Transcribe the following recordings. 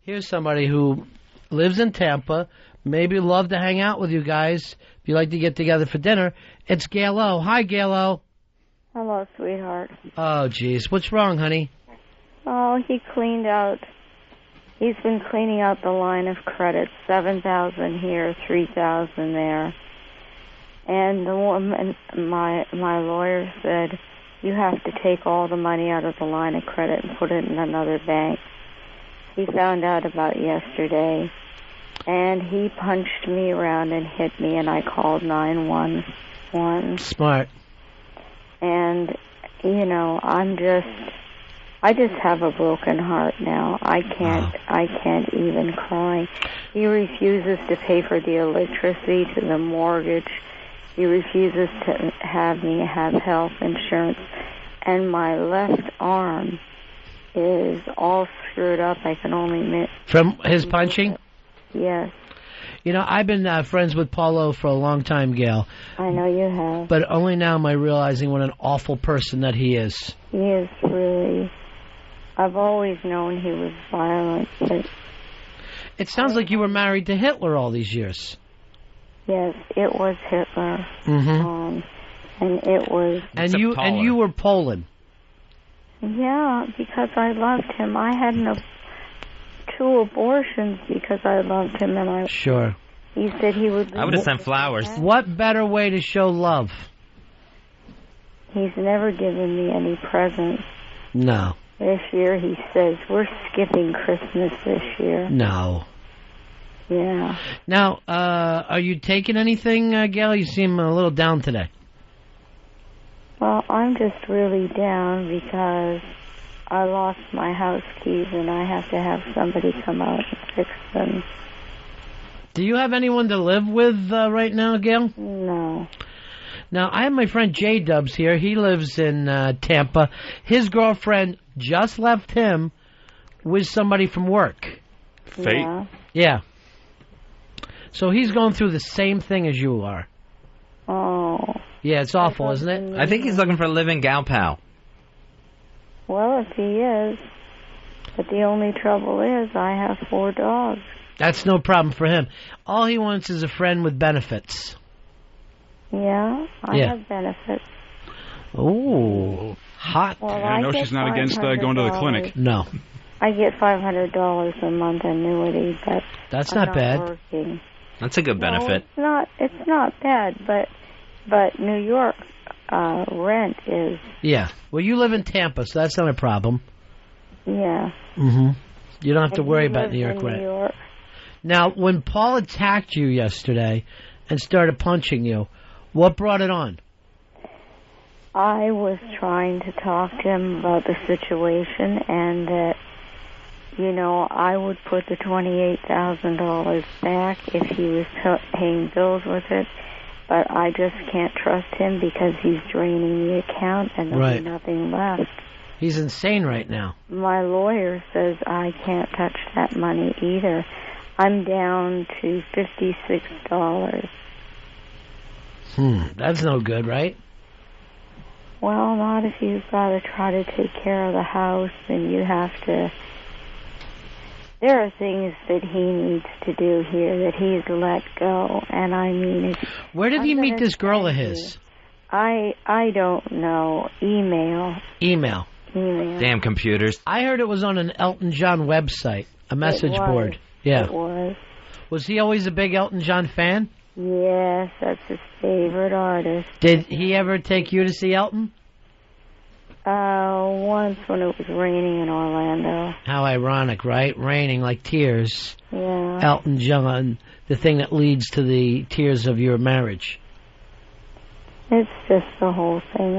Here's somebody who lives in Tampa, maybe love to hang out with you guys if you like to get together for dinner. It's Gail O. Hi, Gail O. Hello, sweetheart. Oh, jeez. What's wrong, honey? Oh, he's been cleaning out the line of credit, 7,000 here, 3,000 there. And the woman, my lawyer said, you have to take all the money out of the line of credit and put it in another bank. He found out about yesterday, and he punched me around and hit me, and I called 911. Smart. And, you know, I just have a broken heart now. I can't even cry. He refuses to pay for the electricity, to the mortgage. He refuses to have me have health insurance. And my left arm is all screwed up. I can only... From his punching? Yes. You know, I've been friends with Paulo for a long time, Gail. I know you have. But only now am I realizing what an awful person that he is. He is really... I've always known he was violent, but... It sounds like you were married to Hitler all these years. Yes, it was Hitler. Mm-hmm. And it was... And you were Poland. Yeah, because I loved him. I had 2 abortions because I loved him, and Sure. He said he would... I would have sent flowers. What better way to show love? He's never given me any presents. No. This year he says, we're skipping Christmas this year. No. Yeah. Now, are you taking anything, Gail? You seem a little down today. Well, I'm just really down because I lost my house keys and I have to have somebody come out and fix them. Do you have anyone to live with right now, Gail? No. Now, I have my friend J-Dubbs here. He lives in Tampa. His girlfriend just left him with somebody from work. Fate? Yeah. So he's going through the same thing as you are. Oh. Yeah, it's awful, isn't it? I think he's looking for a living gal pal. Well, if he is. But the only trouble is I have 4 dogs. That's no problem for him. All he wants is a friend with benefits. Yeah, I have benefits. Oh, hot. Well, I know she's not against going to the clinic. No. I get $500 a month annuity, but that's I'm not bad. Working. That's a good benefit. No, it's not bad, but New York rent is. Yeah. Well, you live in Tampa, so that's not a problem. Yeah. Mm-hmm. You don't have to worry about New York rent. New York. Now, when Paul attacked you yesterday and started punching you, what brought it on? I was trying to talk to him about the situation and that, you know, I would put the $28,000 back if he was paying bills with it, but I just can't trust him because he's draining the account and there'll be nothing left. He's insane right now. My lawyer says I can't touch that money either. I'm down to $56. That's no good, right? Well, not if you've got to try to take care of the house and you have to... There are things that he needs to do here that he's let go, and I mean... Where did he meet this girl of his? I don't know. Email. Damn computers. I heard it was on an Elton John website, a message board. Yeah. It was. Was he always a big Elton John fan? Yes, that's his favorite artist. Did he ever take you to see Elton? Once when it was raining in Orlando. How ironic, right? Raining like tears. Yeah. Elton John, the thing that leads to the tears of your marriage. It's just the whole thing.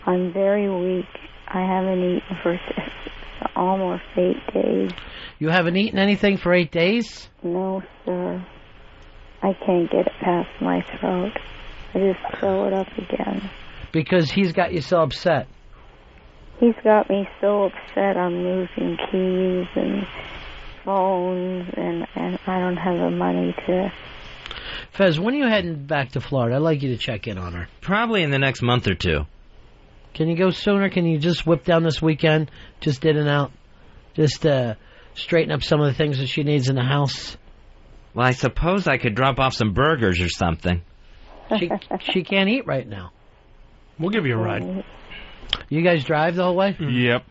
I'm very weak. I haven't eaten for almost 8 days. You haven't eaten anything for 8 days? No, sir. I can't get it past my throat. I just throw it up again. Because he's got you so upset. He's got me so upset I'm losing keys and phones, and I don't have the money to... Fez, when are you heading back to Florida? I'd like you to check in on her. Probably in the next month or 2. Can you go sooner? Can you just whip down this weekend? Just in and out? Just straighten up some of the things that she needs in the house? Well, I suppose I could drop off some burgers or something. She can't eat right now. We'll give you a ride. You guys drive the whole way? Yep.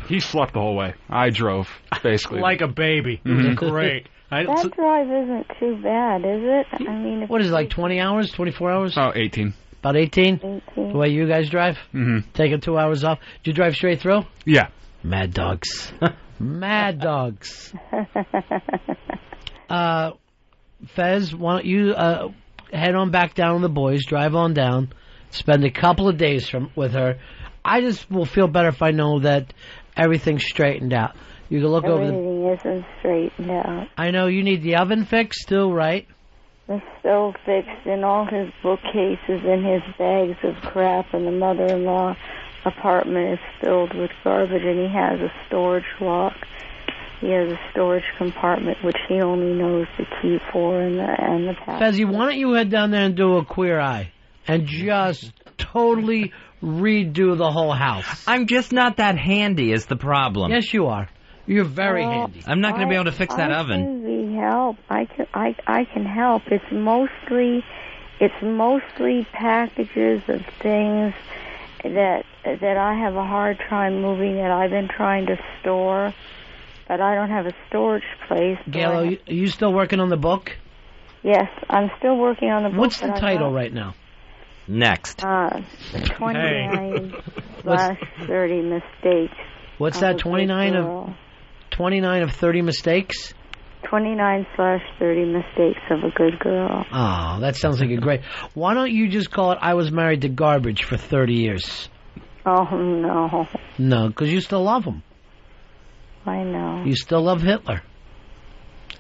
He slept the whole way. I drove, basically. Like a baby. It was great. That drive isn't too bad, is it? I mean, What is it, like 20 hours, 24 hours? Oh, 18. About 18? The way you guys drive? Mm-hmm. Taking 2 hours off. Did you drive straight through? Yeah. Mad dogs. Mad dogs. Fez, why don't you head on back down with the boys, drive on down, spend a couple of days with her. I just will feel better if I know that everything's straightened out. You can look over Everything isn't straightened out. I know you need the oven fixed too, right? The stove fixed and all his bookcases and his bags of crap, and the mother-in-law apartment is filled with garbage, and he has a storage lock. He has a storage compartment which he only knows the key for and the password. Fezzy, why don't you head down there and do a queer eye and just totally redo the whole house? I'm just not that handy is the problem. Yes, you are. You're very handy. I'm not going to be able to fix that oven. I can be help. I can help. It's mostly packages of things that I have a hard time moving, that I've been trying to store, but I don't have a storage place. Gail, are you still working on the book? Yes, I'm still working on the book. What's the title right now? Next. 29/30 mistakes. What's that? 29 of 30 mistakes? 29/30 mistakes of a good girl. Oh, that sounds like a great... Why don't you just call it I Was Married to Garbage for 30 years? Oh, no. No, because you still love him. I know. You still love Hitler.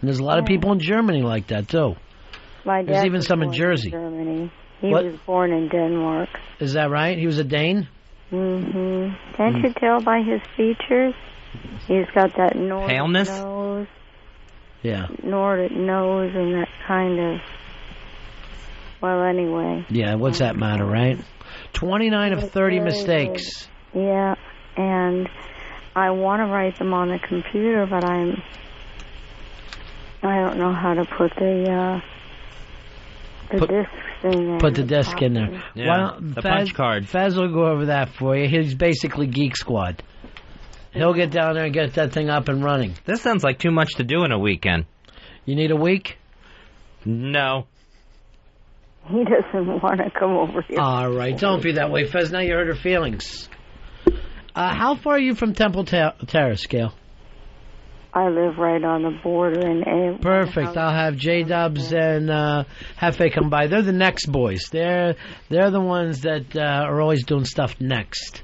And there's a lot of people in Germany like that, too. My dad There's even was some in born Jersey. Germany. He What? was born in Denmark. Is that right? He was a Dane? Mm-hmm. Can't you tell by his features? He's got that Nordic Paleness? nose. Yeah. Nordic nose and that kind of... Well, anyway. Yeah, what's that matter, right? 29 of 30 mistakes. Yeah, and I want to write them on the computer, but I don't know how to put the disc thing in. Put the disc in there. Yeah, the punch card. Fez will go over that for you. He's basically Geek Squad. He'll get down there and get that thing up and running. This sounds like too much to do in a weekend. You need a week? No. He doesn't want to come over here. All right, don't be that way, Fez. Now you hurt her feelings. How far are you from Temple Terrace, Gail? I live right on the border. Perfect. I'll have J-Dubbs and Jefe come by. They're the next boys. They're the ones that are always doing stuff next.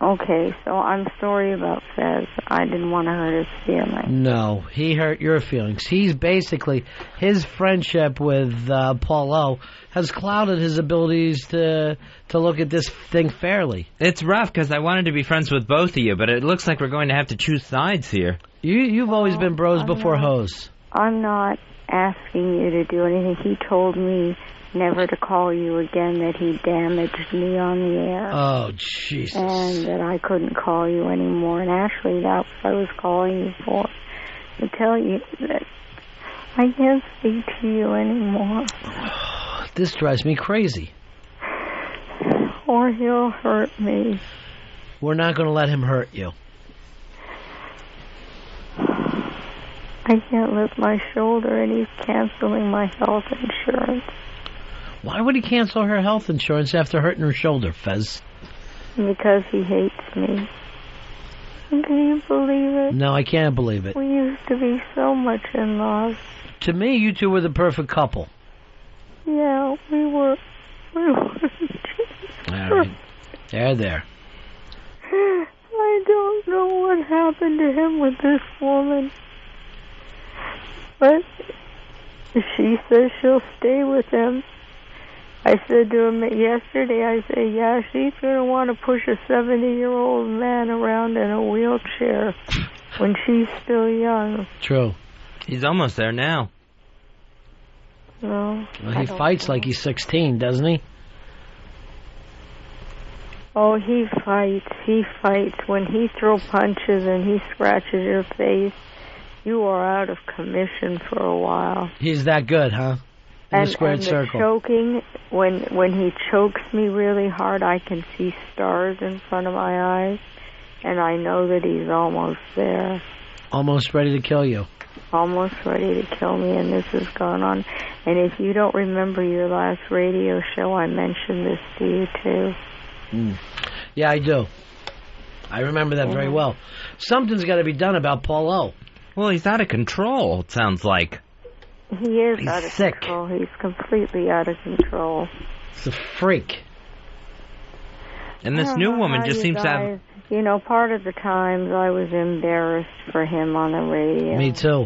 Okay, so I'm sorry about Fez. I didn't want to hurt his feelings. No, he hurt your feelings. He's basically, his friendship with Paul O has clouded his abilities to look at this thing fairly. It's rough because I wanted to be friends with both of you, but it looks like we're going to have to choose sides here. You've always been bros before hoes. I'm not asking you to do anything. He told me never to call you again, that he damaged me on the air. Oh, Jesus. And that I couldn't call you anymore. And actually, that's what I was calling you for. To tell you that I can't speak to you anymore. This drives me crazy. Or he'll hurt me. We're not going to let him hurt you. I can't lift my shoulder, and he's canceling my health insurance. Why would he cancel her health insurance after hurting her shoulder, Fez? Because he hates me. Can you believe it? No, I can't believe it. We used to be so much in love. To me, you two were the perfect couple. Yeah, we were. All right. There. I don't know what happened to him with this woman. But she says she'll stay with him. I said to him yesterday, I said, yeah, she's going to want to push a 70-year-old man around in a wheelchair when she's still young. True. He's almost there now. No. Well, he fights like he's 16, doesn't he? Oh, he fights. He fights. When he throws punches and he scratches your face, you are out of commission for a while. He's that good, huh? In the squared and circle. The choking, when he chokes me really hard, I can see stars in front of my eyes, and I know that he's almost there. Almost ready to kill you. Almost ready to kill me, and this has gone on. And if you don't remember your last radio show, I mentioned this to you, too. Yeah, I do. I remember that very well. Something's got to be done about Paul O. Well, he's out of control, it sounds like. He is He's out of sick. control. He's completely out of control. It's a freak. And this new woman just seems to have... You know, part of the times I was embarrassed for him on the radio. Me too.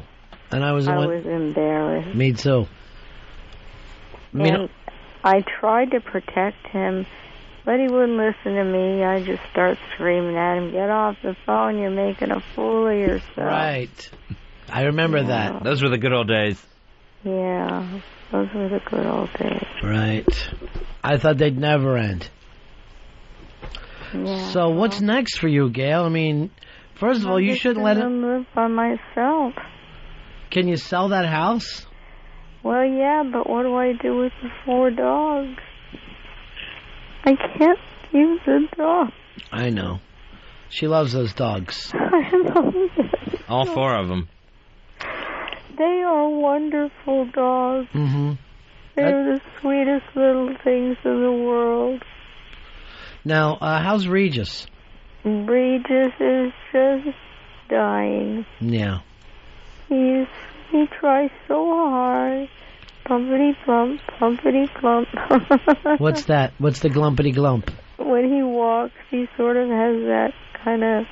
And I was embarrassed. Me too. And I tried to protect him, but he wouldn't listen to me. I just start screaming at him, "Get off the phone, you're making a fool of yourself." Right. I remember that. Those were the good old days. Yeah, those were the good old days. Right. I thought they'd never end. Yeah. So what's next for you, Gail? I mean, first of all, you shouldn't let him live by myself. Can you sell that house? Well, yeah, but what do I do with the 4 dogs? I can't use the dog. I know. She loves those dogs. I know. All 4 of them. They are wonderful dogs. Mm-hmm. They're the sweetest little things in the world. Now, how's Regis? Regis is just dying. Yeah. He tries so hard. Plumpity plump, plumpity plump. What's that? What's the glumpity glump? When he walks, he sort of has that kind of,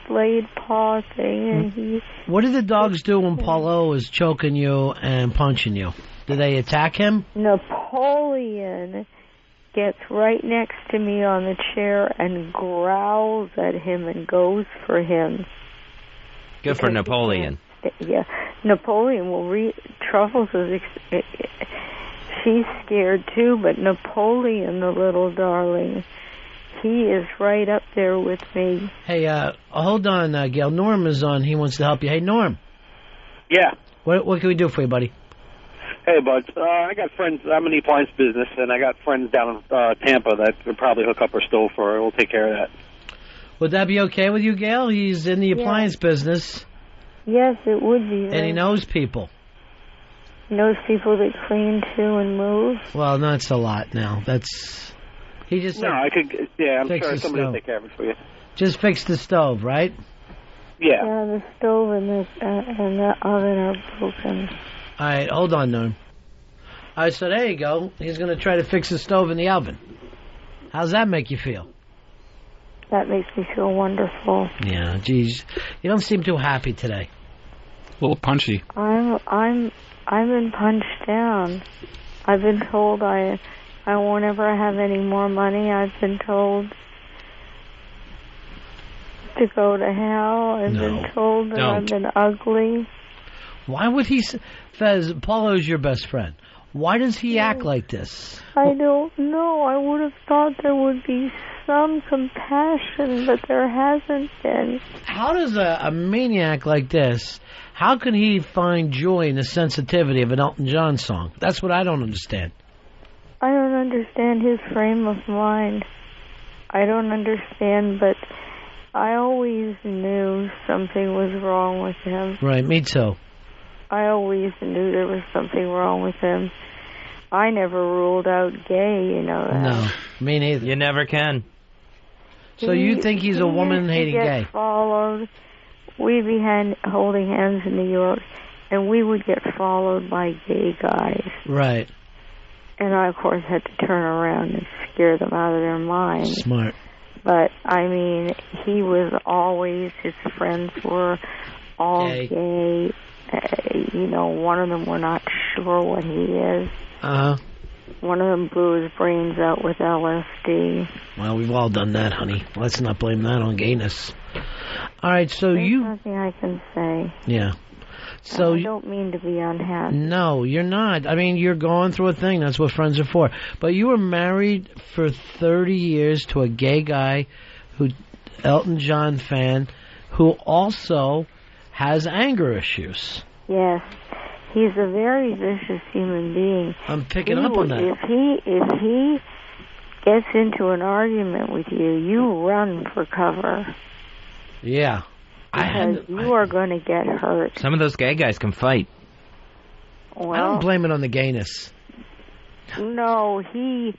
splayed paw thing, and he... What do the dogs do when Paulo is choking you and punching you? Do they attack him? Napoleon gets right next to me on the chair and growls at him and goes for him. Good for Napoleon. Yeah, Napoleon will Truffles is... She's scared too, but Napoleon, the little darling, he is right up there with me. Hey, hold on, Gail. Norm is on. He wants to help you. Hey, Norm. Yeah. What can we do for you, buddy? Hey, bud. I got friends. I'm in the appliance business, and I got friends down in Tampa that could probably hook up our stove for her. We'll take care of that. Would that be okay with you, Gail? He's in the appliance business. Yes, it would be. And he knows people. He knows people that clean, too, and move. Well, that's a lot now. He just said... No, I could... Yeah, I'm sure somebody will stove. take care of it for you. Just fix the stove, right? Yeah. Yeah, the stove and the oven are broken. All right, hold on, Norm. I said, there you go. He's going to try to fix the stove in the oven. How's that make you feel? That makes me feel wonderful. Yeah, geez. You don't seem too happy today. A little punchy. I've been punched down. I've been told I won't ever have any more money. I've been told to go to hell. I've been told that I've been ugly. Why would he... Fez, Paulo's your best friend. Why does he act like this? I don't know. I would have thought there would be some compassion, but there hasn't been. How does a maniac like this, how can he find joy in the sensitivity of an Elton John song? That's what I don't understand. I don't understand his frame of mind. I don't understand, but I always knew something was wrong with him. Right, me too. I always knew there was something wrong with him. I never ruled out gay, you know that. No, me neither. You never can. So you think he's a woman-hating gay? Followed. We'd be holding hands in New York, and we would get followed by gay guys. Right. And I, of course, had to turn around and scare them out of their minds. Smart. But, I mean, he was always, his friends were all gay. One of them we're not sure what he is. Uh-huh. One of them blew his brains out with LSD. Well, we've all done that, honey. Let's not blame that on gayness. All right, so There's nothing I can say. Yeah. So I don't mean to be unhappy. No, you're not. I mean, you're going through a thing. That's what friends are for. But you were married for 30 years to a gay guy, Elton John fan, who also has anger issues. Yes. He's a very vicious human being. I'm picking up on that. If he gets into an argument with you, you run for cover. Yeah. Because you are going to get hurt. Some of those gay guys can fight. Well, I don't blame it on the gayness. No, he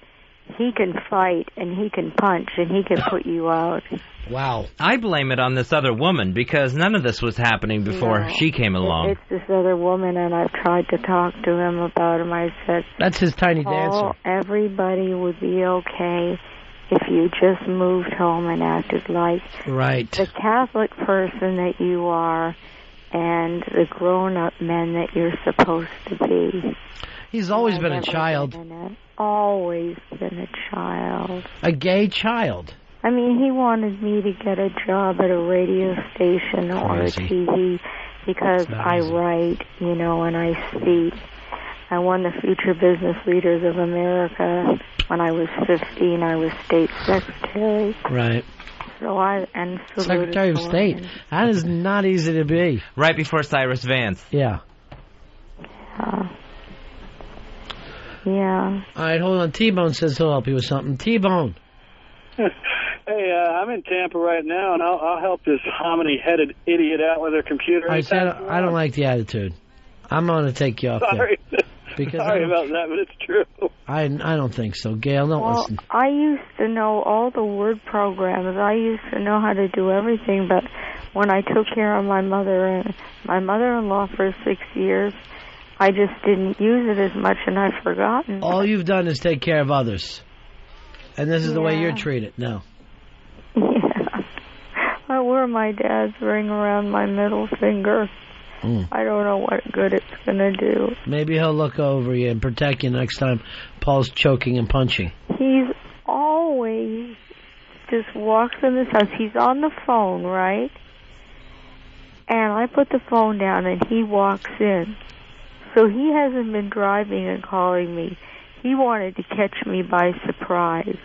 can fight, and he can punch, and he can put you out. Wow. I blame it on this other woman because none of this was happening before she came along. It's this other woman, and I've tried to talk to him about him. I said, that's his tiny dancer. Everybody would be okay if you just moved home and acted like the Catholic person that you are and the grown-up men that you're supposed to be. He's always been a child. Always been a child. A gay child. I mean, he wanted me to get a job at a radio station or a TV because I write, and I speak. I won the Future Business Leaders of America when I was 15. I was state secretary. Right. So Secretary of State. That is not easy to be. Right before Cyrus Vance. Yeah. Yeah. All right, hold on. T-Bone says he'll help you with something. T-Bone. Hey, I'm in Tampa right now, and I'll help this hominy-headed idiot out with her computer. I don't like the attitude. I'm going to take you off Sorry. there. Because Sorry about that, but it's true. I don't think so. Gail, don't listen. I used to know all the word programs. I used to know how to do everything, but when I took care of my mother-in-law for 6 years, I just didn't use it as much, and I've forgotten. All you've done is take care of others. And this is the way you're treated now. Yeah. I wear my dad's ring around my middle finger. I don't know what good it's going to do. Maybe he'll look over you and protect you next time Paul's choking and punching. He's always just walks in this house. He's on the phone, right? And I put the phone down and he walks in. So he hasn't been driving and calling me. He wanted to catch me by surprise.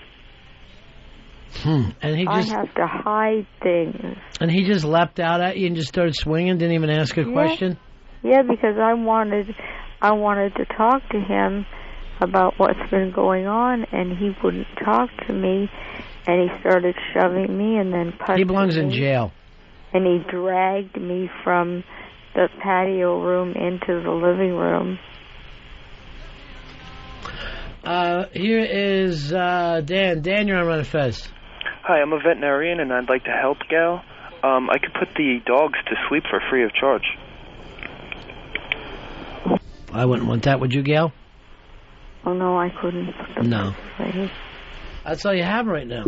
And he just, I have to hide things. And he just leapt out at you and just started swinging, didn't even ask a question? Yeah, because I wanted to talk to him about what's been going on, and he wouldn't talk to me, and he started shoving me and then punching me. He belongs in jail. And he dragged me from the patio room into the living room. Here is Dan. Dan, you're on Ron and Fez. Hi, I'm a veterinarian, and I'd like to help Gail. I could put the dogs to sleep for free of charge. I wouldn't want that, would you, Gail? Oh, no, I couldn't put them to sleep. That's all you have right now.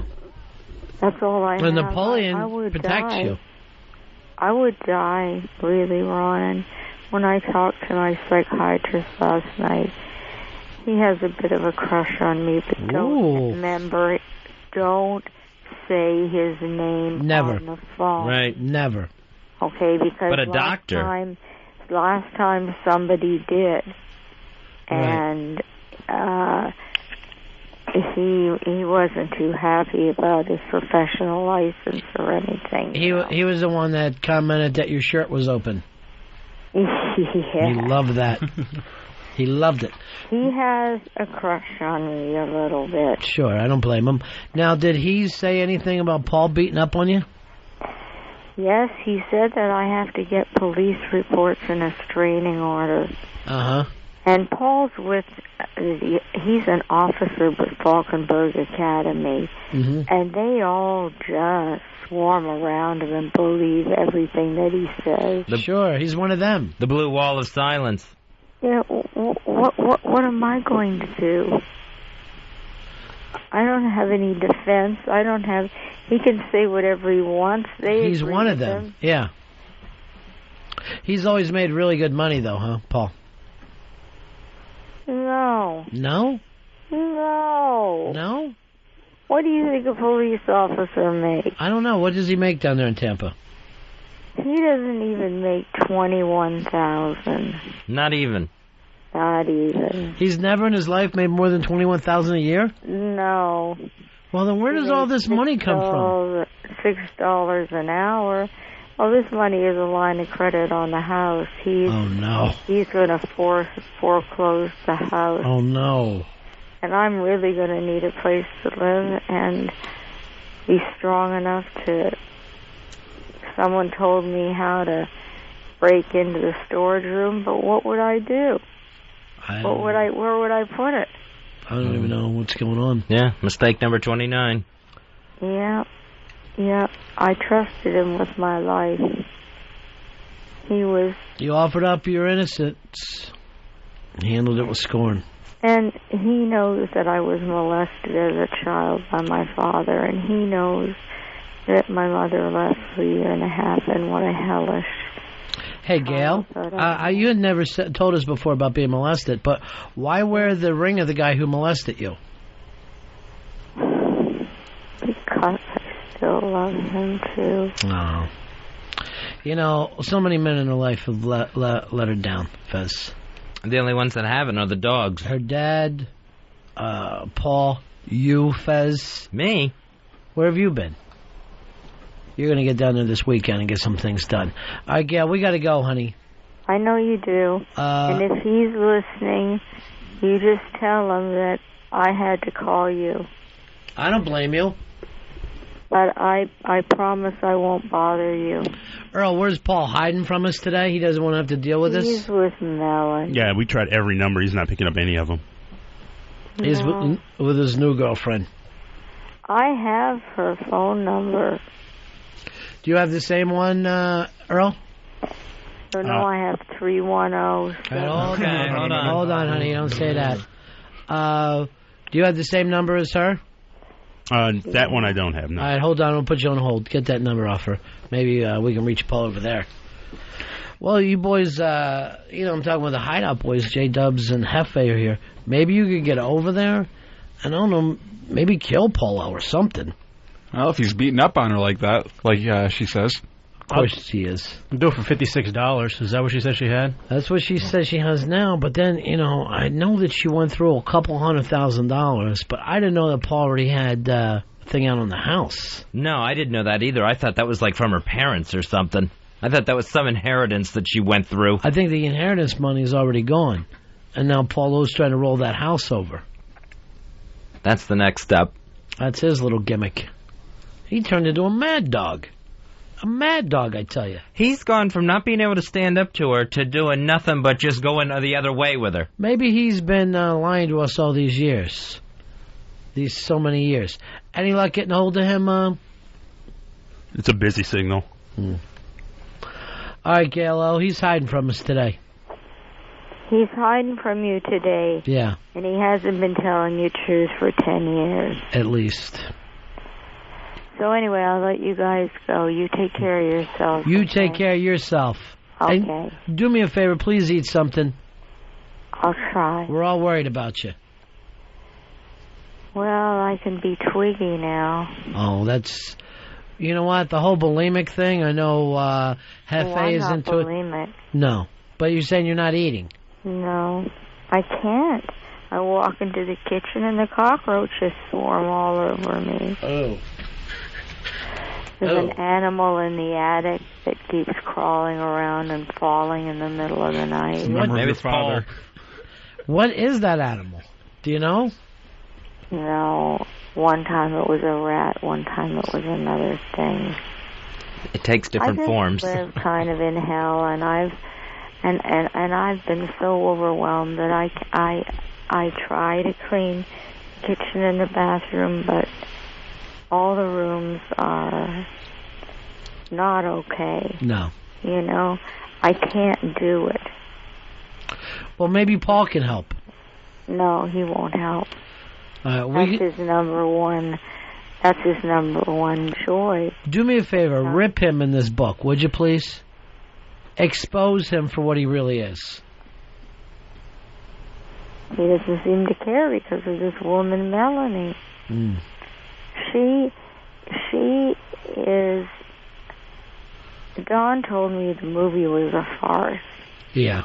That's all I have. Napoleon protects you. I would die, really, Ron. When I talked to my psychiatrist last night, he has a bit of a crush on me, but don't say his name on the phone. Right. Never. Okay, because but a doctor. Last time somebody did, and he wasn't too happy about his professional license or anything. He was the one that commented that your shirt was open. Yeah. He loved that. He loved it. He has a crush on me a little bit. Sure, I don't blame him. Now, did he say anything about Paul beating up on you? Yes, he said that I have to get police reports and a restraining order. Uh-huh. And Paul's he's an officer with Falkenberg Academy, and they all just swarm around him and believe everything that he says. Sure, he's one of them. The blue wall of silence. Yeah, what am I going to do? I don't have any defense. He can say whatever he wants. He's one of them. Yeah. He's always made really good money, though, huh, Paul? No. No? No. No? What do you think a police officer makes? I don't know. What does he make down there in Tampa? He doesn't even make 21,000. Not even. Not even. He's never in his life made more than 21,000 a year? No. Well, then where does all this money come from? $6 an hour. Well, this money is a line of credit on the house. Oh, no. He's going to foreclose the house. Oh, no. And I'm really going to need a place to live and be strong enough to... Someone told me how to break into the storage room, but what would I do? Where would I put it? I don't even know what's going on. Yeah, mistake number 29. Yeah. I trusted him with my life. You offered up your innocence. He handled it with scorn. And he knows that I was molested as a child by my father, and he knows that my mother left for a year and a half, and what a hellish... Hey, Gail, you had never told us before about being molested, but why wear the ring of the guy who molested you? Because I still love him, too. Oh. You know, so many men in her life have let her down, Fez. The only ones that haven't are the dogs. Her dad, Paul, you, Fez. Me? Where have you been? You're going to get down there this weekend and get some things done. All right, Gail, we got to go, honey. I know you do. And if he's listening, you just tell him that I had to call you. I don't blame you. But I promise I won't bother you. Earl, where's Paul hiding from us today? He doesn't want to have to deal with this? He's with Melly. Yeah, we tried every number. He's not picking up any of them. No. He's with his new girlfriend. I have her phone number. Do you have the same one, Earl? So no, I have 310. Hold on, honey. Don't say that. Do you have the same number as her? That one I don't have, no. All right, hold on. I'll put you on hold. Get that number off her. Maybe we can reach Paul over there. Well, you boys, I'm talking with the Hideout boys, J-Dubbs and Jefe are here. Maybe you could get over there, and I don't know, maybe kill Paulo or something. Well, if he's beating up on her like that, like she says. Of course she is. Do it for $56. Is that what she said she had? That's what she says she has now. But then, I know that she went through a couple $100,000, but I didn't know that Paul already had a thing out on the house. No, I didn't know that either. I thought that was like from her parents or something. I thought that was some inheritance that she went through. I think the inheritance money is already gone. And now Paulo's trying to roll that house over. That's the next step. That's his little gimmick. He turned into a mad dog. A mad dog, I tell you. He's gone from not being able to stand up to her to doing nothing but just going the other way with her. Maybe he's been lying to us all these years. These so many years. Any luck getting a hold of him? It's a busy signal. All right, Gail O, he's hiding from us today. He's hiding from you today. Yeah. And he hasn't been telling you truth for 10 years. At least. So anyway, I'll let you guys go. You take care of yourself. You take care of yourself. Okay. And do me a favor, please eat something. I'll try. We're all worried about you. Well, I can be twiggy now. Oh, that's... You know what? The whole bulimic thing, I know Jefe is into bulimic. it. No. But you're saying you're not eating. No. I can't. I walk into the kitchen and the cockroaches swarm all over me. Oh. There's an animal in the attic that keeps crawling around and falling in the middle of the night. Maybe it's Paul. What is that animal? Do you know? No. One time it was a rat. One time it was another thing. It takes different forms. I live kind of in hell, and I've been so overwhelmed that I try to clean the kitchen and the bathroom, but all the rooms are not okay. No. I can't do it. Well, maybe Paul can help. No, he won't help. That's his number one joy. Do me a favor, rip him in this book, would you please? Expose him for what he really is. He doesn't seem to care because of this woman, Melanie. She is Don told me the movie was a farce. Yeah.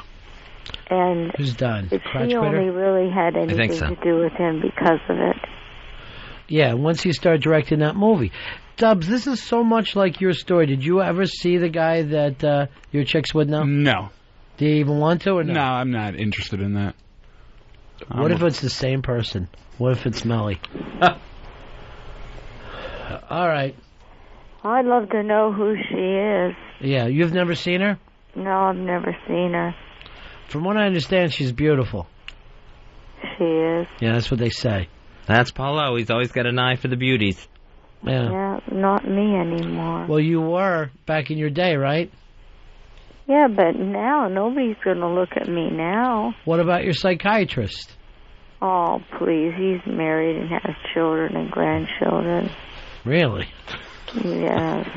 And who's Don? that Crotch she Critter? only really had anything so. to do with him because of it. Yeah, once he started directing that movie. Dubbs, this is so much like your story. Did you ever see the guy that your chick's with now? No. Do you even want to or no? No, I'm not interested in that. What if it's the same person? What if it's Melly? All right. I'd love to know who she is. Yeah, you've never seen her? No, I've never seen her. From what I understand, she's beautiful. She is. Yeah, that's what they say. That's Paulo. He's always got an eye for the beauties. Yeah. Yeah, not me anymore. Well, you were back in your day, right? Yeah, but now nobody's going to look at me now. What about your psychiatrist? Oh, please. He's married and has children and grandchildren. Really? Yes.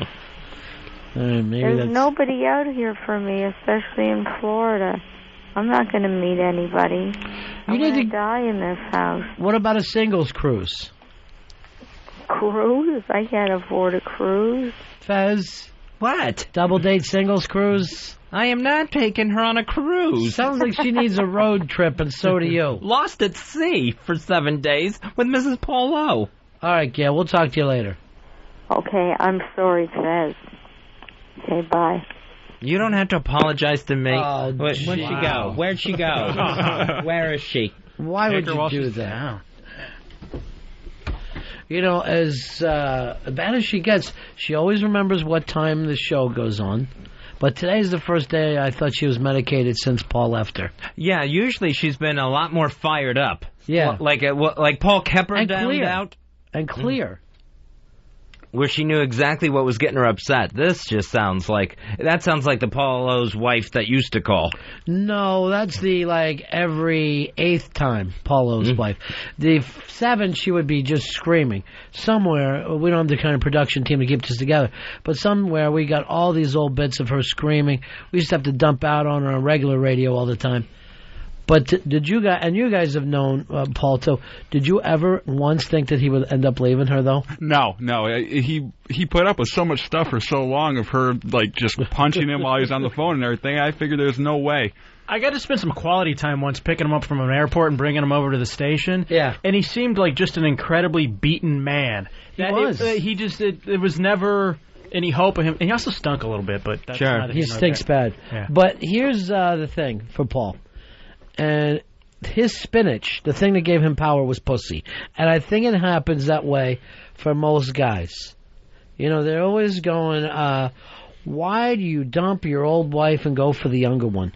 Maybe There's that's... nobody out here for me, especially in Florida. I'm not going to meet anybody. I'm going to die in this house. What about a singles cruise? Cruise? I can't afford a cruise. Fez? What? Double date singles cruise? I am not taking her on a cruise. Sounds like she needs a road trip, and so do you. Lost at sea for 7 days with Mrs. Paulo. All right, Gail, we'll talk to you later. Okay, I'm sorry, Fez. Okay, bye. You don't have to apologize to me. Oh, Where'd she go? Where'd she go? Where is she? Why would you do that? You know, as bad as she gets, she always remembers what time the show goes on. But today's the first day I thought she was medicated since Paul left her. Yeah, usually she's been a lot more fired up. Yeah. Like Paul Kepper And downed clear. out. And clear. Where she knew exactly what was getting her upset. This just sounds like the Paulo's wife that used to call. No, that's the, every 8th time, Paulo's wife. The 7th, she would be just screaming. Somewhere, we don't have the kind of production team to keep this together, but somewhere we got all these old bits of her screaming. We used to have to dump out on her on regular radio all the time. But did you guys, and you guys have known Paul too, did you ever once think that he would end up leaving her, though? No. He put up with so much stuff for so long of her, just punching him while he was on the phone and everything. I figured there's no way. I got to spend some quality time once picking him up from an airport and bringing him over to the station. Yeah. And he seemed like just an incredibly beaten man. He was. It was never any hope of him. And he also stunk a little bit, but that's Sure. He stinks bad. Yeah. But here's the thing for Paul. And his spinach, the thing that gave him power, was pussy. And I think it happens that way for most guys. You know, they're always going, why do you dump your old wife and go for the younger one?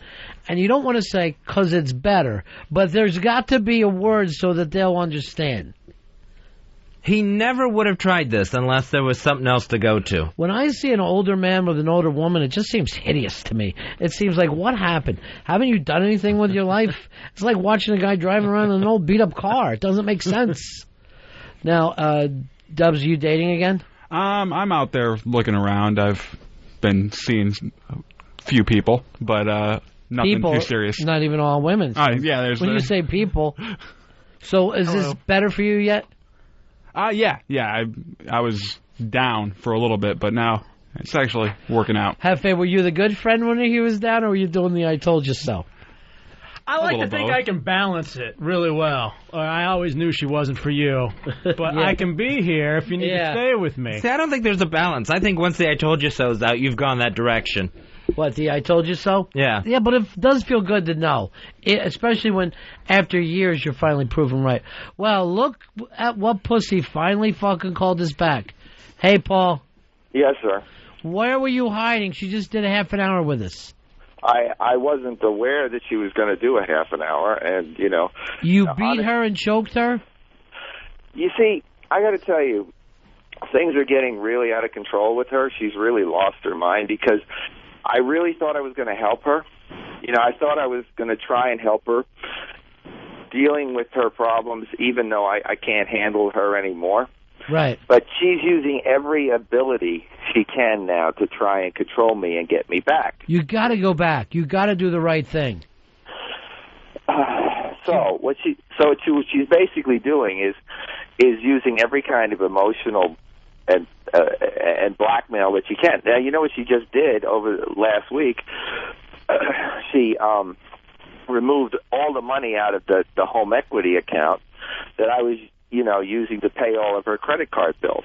And you don't want to say, 'cause it's better. But there's got to be a word so that they'll understand. He never would have tried this unless there was something else to go to. When I see an older man with an older woman, it just seems hideous to me. It seems like, what happened? Haven't you done anything with your life? It's like watching a guy driving around in an old beat-up car. It doesn't make sense. Now, Dubbs, are you dating again? I'm out there looking around. I've been seeing a few people, but nothing People, too serious. not even all women. Yeah, there's... When you say people, so is this better for you yet? Yeah. I was down for a little bit, but now it's actually working out. Hefe, were you the good friend when he was down, or were you doing the I told you so? I like to little think both. I can balance it really well. I always knew she wasn't for you, but Yeah. I can be here if you need to stay with me. See, I don't think there's a balance. I think once the I told you so's out, you've gone that direction. What, the I told you so? Yeah. Yeah, but it does feel good to know, especially when after years you're finally proven right. Well, look at what pussy finally fucking called us back. Hey, Paul. Yes, sir. Where were you hiding? She just did a half an hour with us. I wasn't aware that she was going to do a half an hour, and, You beat her and choked her? You see, I got to tell you, things are getting really out of control with her. She's really lost her mind because I really thought I was going to help her. I thought I was going to try and help her dealing with her problems, even though I can't handle her anymore. Right. But she's using every ability she can now to try and control me and get me back. You got to go back. You got to do the right thing. So what she's basically doing is using every kind of emotional and blackmail that she can. Now, you know what she just did over last week? She removed all the money out of the home equity account that I was, using to pay all of her credit card bills.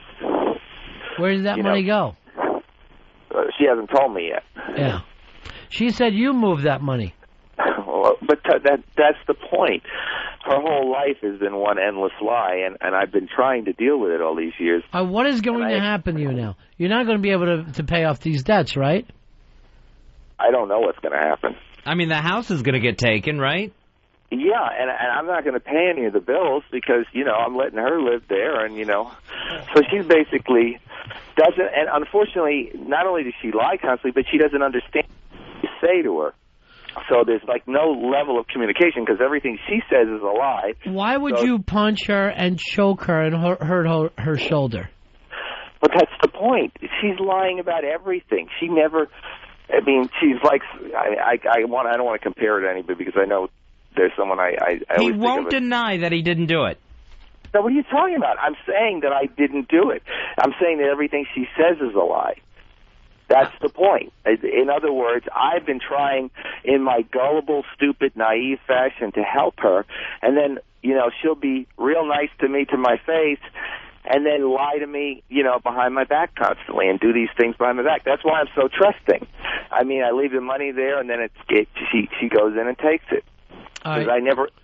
Where did that money go? She hasn't told me yet. Yeah. She said you moved that money. Well, but that's the point. Her whole life has been one endless lie, and I've been trying to deal with it all these years. What is going to happen to you now? You're not going to be able to pay off these debts, right? I don't know what's going to happen. I mean, the house is going to get taken, right? Yeah, and I'm not going to pay any of the bills because, I'm letting her live there, and, so she basically doesn't, and unfortunately, not only does she lie constantly, but she doesn't understand what you say to her. So there's, no level of communication because everything she says is a lie. Why would you punch her and choke her and hurt her shoulder? But that's the point. She's lying about everything. She never, she's like, I don't want to compare her to anybody because I know there's someone I He won't deny that he didn't do it. So what are you talking about? I'm saying that I didn't do it. I'm saying that everything she says is a lie. That's the point. In other words, I've been trying in my gullible, stupid, naive fashion to help her, and then, she'll be real nice to me to my face, and then lie to me, behind my back constantly and do these things behind my back. That's why I'm so trusting. I leave the money there, and then she goes in and takes it. Because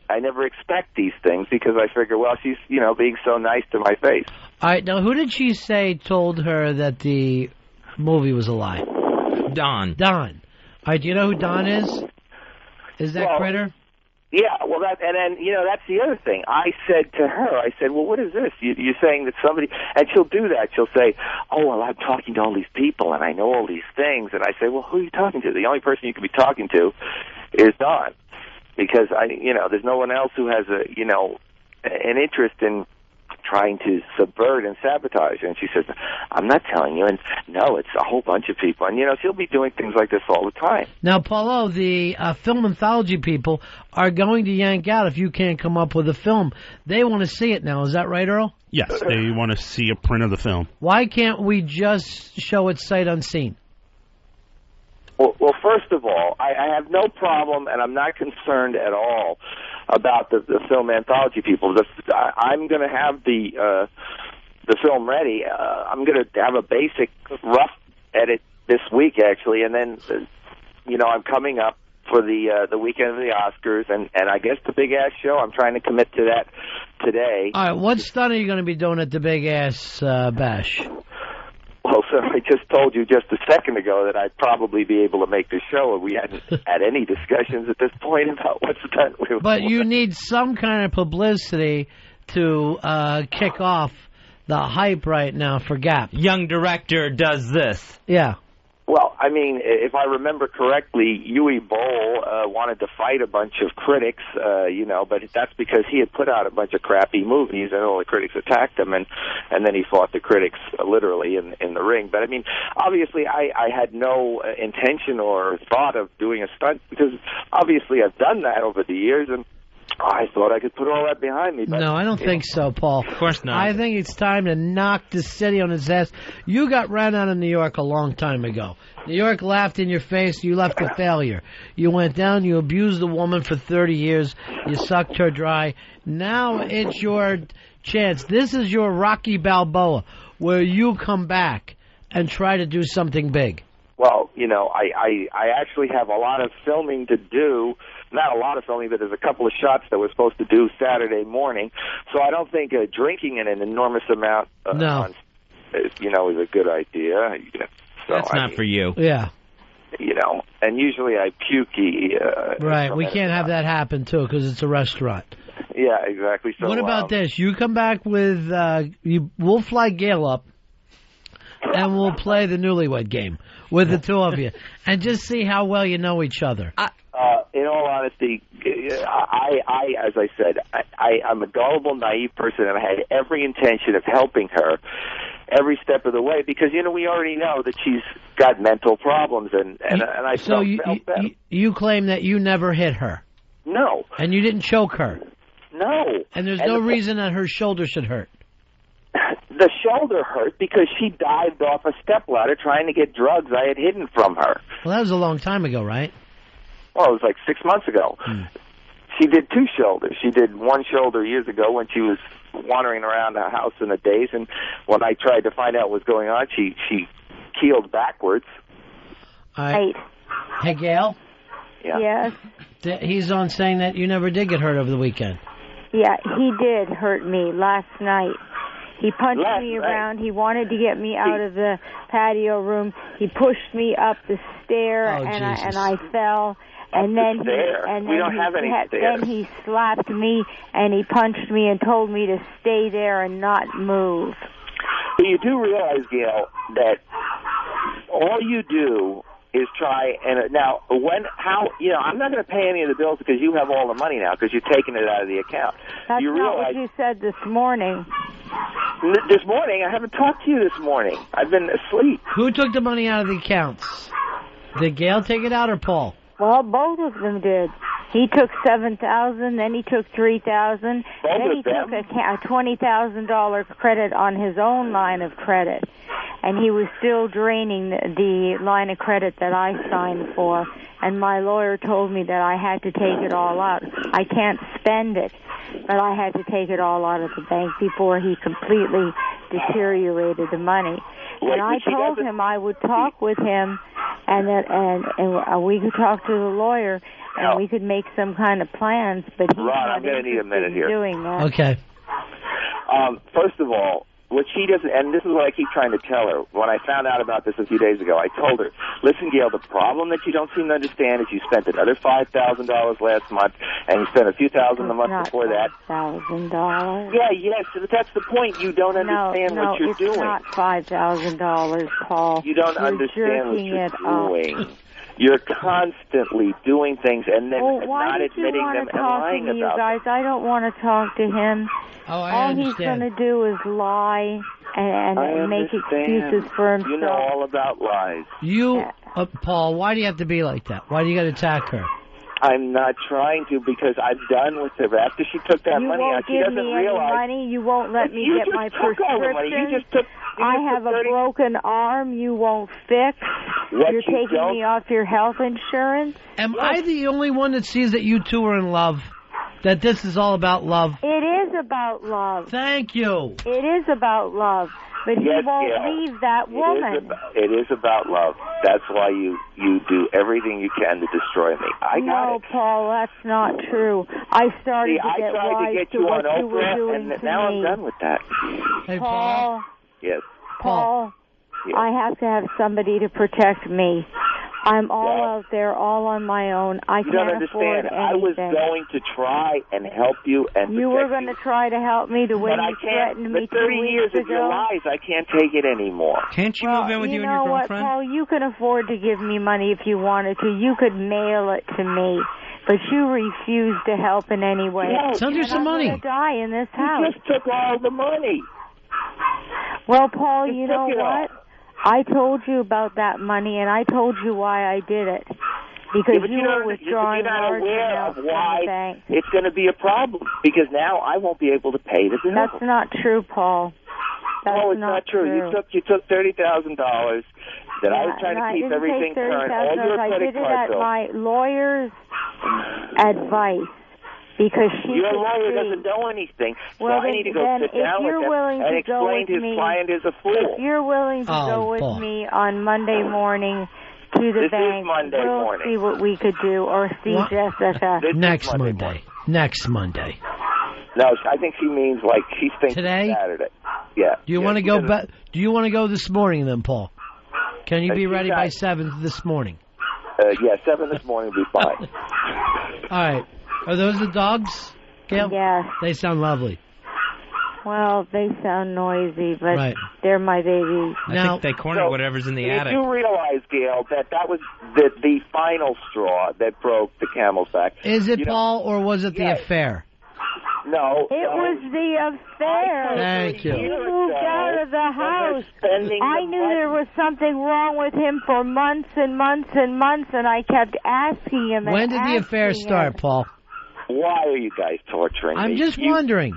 I never expect these things because I figure, well, she's, being so nice to my face. All right, now who did she say told her that the movie was a lie? Don. All right, do you know who Don is? Is that critter? Yeah, well, that's the other thing. I said to her, well, what is this? You're saying that somebody, and she'll do that. She'll say, oh, well, I'm talking to all these people, and I know all these things. And I say, well, who are you talking to? The only person you could be talking to is Don. Because, there's no one else who has an interest in trying to subvert and sabotage. And she says, I'm not telling you. And no, it's a whole bunch of people. And, she'll be doing things like this all the time. Now, Paulo, the film anthology people are going to yank out if you can't come up with a film. They want to see it now. Is that right, Earl? Yes, they want to see a print of the film. Why can't we just show it sight unseen? Well, first of all, I have no problem, and I'm not concerned at all about the film anthology people. I'm going to have the film ready. I'm going to have a basic rough edit this week, actually, and then I'm coming up for the weekend of the Oscars, and I guess the Big Ass Show. I'm trying to commit to that today. All right, what stunt are you going to be doing at the Big Ass Bash? Well, sir, I just told you just a second ago that I'd probably be able to make the show, and we hadn't had any discussions at this point about what's done. But you need some kind of publicity to kick off the hype right now for Gap. Young director does this. Yeah. Well, if I remember correctly, Yui Bowl wanted to fight a bunch of critics, but that's because he had put out a bunch of crappy movies, and all the critics attacked him, and then he fought the critics literally in the ring. But, obviously I had no intention or thought of doing a stunt, because obviously I've done that over the years, and I thought I could put all that behind me. But, no, I don't think so, Paul. Of course not. I think it's time to knock the city on its ass. You got ran out of New York a long time ago. New York laughed in your face. You left a failure. You went down. You abused the woman for 30 years. You sucked her dry. Now it's your chance. This is your Rocky Balboa, where you come back and try to do something big. Well, I actually have a lot of filming to do. Not a lot of filming, but there's a couple of shots that we're supposed to do Saturday morning. So I don't think drinking in an enormous amount is a good idea. So, That's not for you. Yeah. And usually I pukey. Right, we can't have that happen, too, because it's a restaurant. Yeah, exactly. So, what about this? You come back with, we'll fly Gail up, and we'll play the newlywed game with the two of you, and just see how well you know each other. In all honesty, as I said, I'm a gullible, naive person, and I had every intention of helping her every step of the way, because, we already know that she's got mental problems, and I felt bad. You claim that you never hit her? No. And you didn't choke her? No. And there's no reason that her shoulder should hurt? the shoulder hurt because she dived off a stepladder trying to get drugs I had hidden from her. Well, that was a long time ago, right? Well, it was like 6 months ago. She did 2 shoulders. She did one shoulder years ago when she was wandering around the house in a daze, and when I tried to find out what was going on, she keeled backwards. Right. Hey, Gail? Yes. He's on saying that you never did get hurt over the weekend. Yeah, he did hurt me last night. He punched me around. He wanted to get me out of the patio room. He pushed me up the stair, and I fell. And then he slapped me, and he punched me and told me to stay there and not move. But you do realize, Gail, that all you do is try and I'm not going to pay any of the bills because you have all the money now because you're taking it out of the account. That's not what you said this morning. This morning? I haven't talked to you this morning. I've been asleep. Who took the money out of the accounts? Did Gail take it out or Paul? Well, both of them did. He took $7,000, then he took $3,000, then he took a $20,000 credit on his own line of credit, and he was still draining the line of credit that I signed for. And my lawyer told me that I had to take it all out. I can't spend it, but I had to take it all out of the bank before he completely deteriorated the money. And I told him I would talk with him, and we could talk to the lawyer, and we could make some kind of plans. But he's Ron, not I'm going to need a minute here. Doing that. Okay. First of all, what she doesn't, and this is what I keep trying to tell her. When I found out about this a few days ago, I told her, listen, Gail, the problem that you don't seem to understand is you spent another $5,000 last month, and you spent a few thousand the month before that. $5,000. Yeah, yes, that's the point. You don't understand what you're doing. No, it's not $5,000, Paul. You don't understand what you're doing. You're constantly doing things and then not admitting them and lying about them. You guys, I don't want to talk to him. All he's going to do is lie and make excuses for himself. You know all about lies. Paul, why do you have to be like that? Why do you got to attack her? I'm not trying to because I'm done with her. After she took that money out, she doesn't realize. You won't give me any money. You won't let me get my prescription. I have a broken arm you won't fix. You're taking me off your health insurance. Am I the only one that sees that you two are in love? That this is all about love? It is about love. Thank you. It is about love. But he won't leave that woman. It is about love. That's why you do everything you can to destroy me. No, Paul, that's not true. I started to get wise to what you were doing to me. Now I'm done with that. Hey, Paul. Yes. Paul, yes. I have to have somebody to protect me. I'm all out there, all on my own. I can't afford anything. I was going to try and help you and protect you. You were going to try to help me the way you threatened me 2 weeks ago. 30 years of your lies, I can't take it anymore. Can't you move in with you and your girlfriend? You know what, Paul? You can afford to give me money if you wanted to. You could mail it to me. But you refused to help in any way. Send you some money. I'm going to die in this house. You just took all the money. Well, Paul, you know what? I told you about that money, and I told you why I did it. Because you were withdrawing large amounts from the bank. It's going to be a problem, because now I won't be able to pay the bill. That's not true, Paul. It's not true. You took $30,000 that I was trying to keep everything current. All your credit cards. I did it at my lawyer's advice. Because your lawyer doesn't know anything, so I need to go sit down with him and explain his client is a fool. If you're willing to go with me on Monday morning to the bank, we'll see what we could do, or see Jessica. Next Monday. Next Monday. No, I think she means like she's thinking today? Saturday. Yeah. Do you want to go? Do you want to go this morning then, Paul? Can you be ready by 7 this morning? 7 this morning will be fine. All right. Are those the dogs, Gail? Yes. They sound lovely. Well, they sound noisy, but they're my babies. I think they cornered whatever's in the attic. You realize, Gail, that was the final straw that broke the camel's back. Is it, Paul, or was it the affair? No. It was the affair. Thank you. He moved out of the house. I knew there was something wrong with him for months and months and months, and I kept asking him. When did the affair start, Paul? Why are you guys torturing me? I'm just wondering.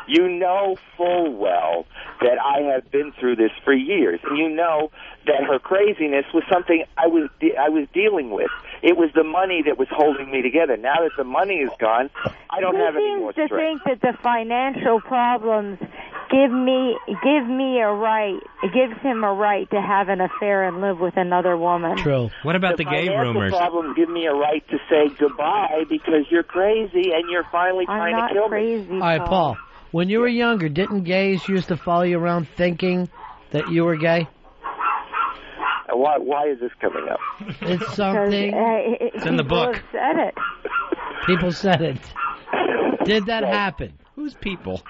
You know full well that I have been through this for years, and you know that her craziness was something I was dealing with. It was the money that was holding me together. Now that the money is gone, I don't have any more strength. He seems to think that the financial problems gives him a right to have an affair and live with another woman. True. What about the gay rumors? The problems give me a right to say goodbye because you're crazy and you're finally trying to kill me. All right, Paul. When you were younger, didn't gays used to follow you around thinking that you were gay? Why is this coming up? It's something. It's in the book. People said it. People said it. Did that happen? Who's people?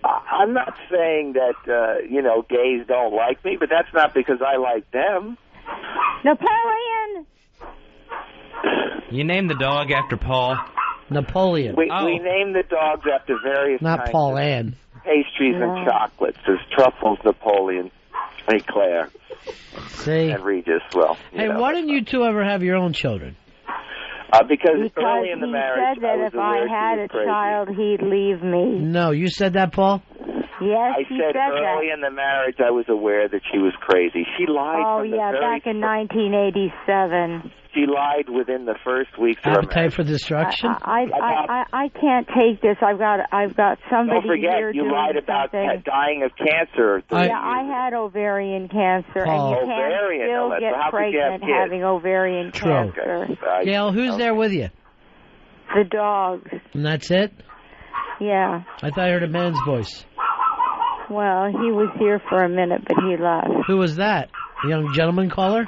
I'm not saying that, gays don't like me, but that's not because I like them. Napoleon! You named the dog after Paul? Napoleon. We named the dogs after various Not Paul Ann. Pastries and chocolates. There's Truffles, Napoleon, Eclair, See? and Regis. Well, hey, why didn't you two ever have your own children? Because early in the marriage, he said that if I had a child, he'd leave me. No, you said that, Paul? Yes, I said early in the marriage I was aware that she was crazy. She lied. Back in 1987. She lied within the first weeks of her marriage. Appetite for destruction? I can't take this. I've got somebody Don't forget, here you lied about dying of cancer. I had ovarian cancer, and you can't still get pregnant having ovarian cancer. Okay. Gail, who's there with you? The dogs. And that's it? Yeah. I thought I heard a man's voice. Well, he was here for a minute, but he left. Who was that? A young gentleman caller?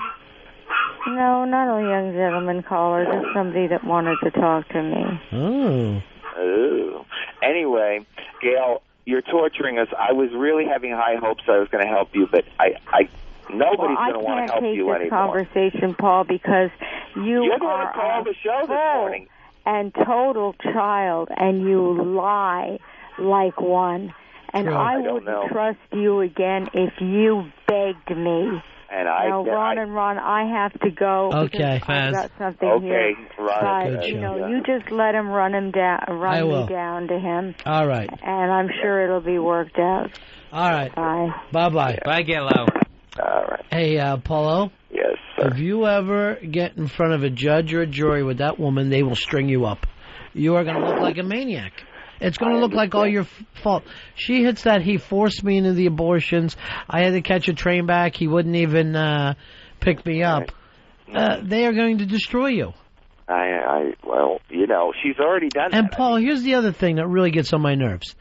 No, not a young gentleman caller. Just somebody that wanted to talk to me. Oh. Anyway, Gail, you're torturing us. I was really having high hopes I was going to help you, but nobody's going to want to help you anymore. I can't take this conversation, Paul, because you're going to call the show this morning. And total child, and you lie like one. And I wouldn't trust you again if you begged me. And Ron and Ron, I have to go. Okay, I've got something here. Ron. But, you just let him run me down to him. All right. And I'm sure it'll be worked out. All right. Bye. Bye-bye. Bye, Gail O. All right. Hey, Paulo? Yes, sir. If you ever get in front of a judge or a jury with that woman, they will string you up. You are going to look like a maniac. It's going to look like all your fault. She hits that he forced me into the abortions. I had to catch a train back. He wouldn't even pick me up. They are going to destroy you. Well, she's already done that. And, Paul, here's the other thing that really gets on my nerves.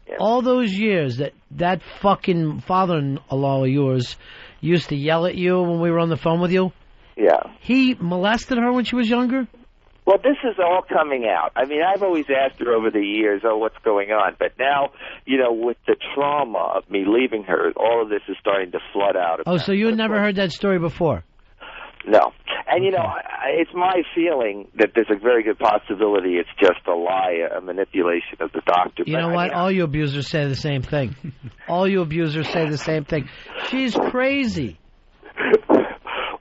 Yeah. All those years that fucking father-in-law of yours used to yell at you when we were on the phone with you. Yeah. He molested her when she was younger? Well, this is all coming out. I mean, I've always asked her over the years, what's going on? But now, with the trauma of me leaving her, all of this is starting to flood out. So you had never heard that story before? No. And, it's my feeling that there's a very good possibility it's just a lie, a manipulation of the doctor. You know what? All you abusers say the same thing. All you abusers say the same thing. She's crazy.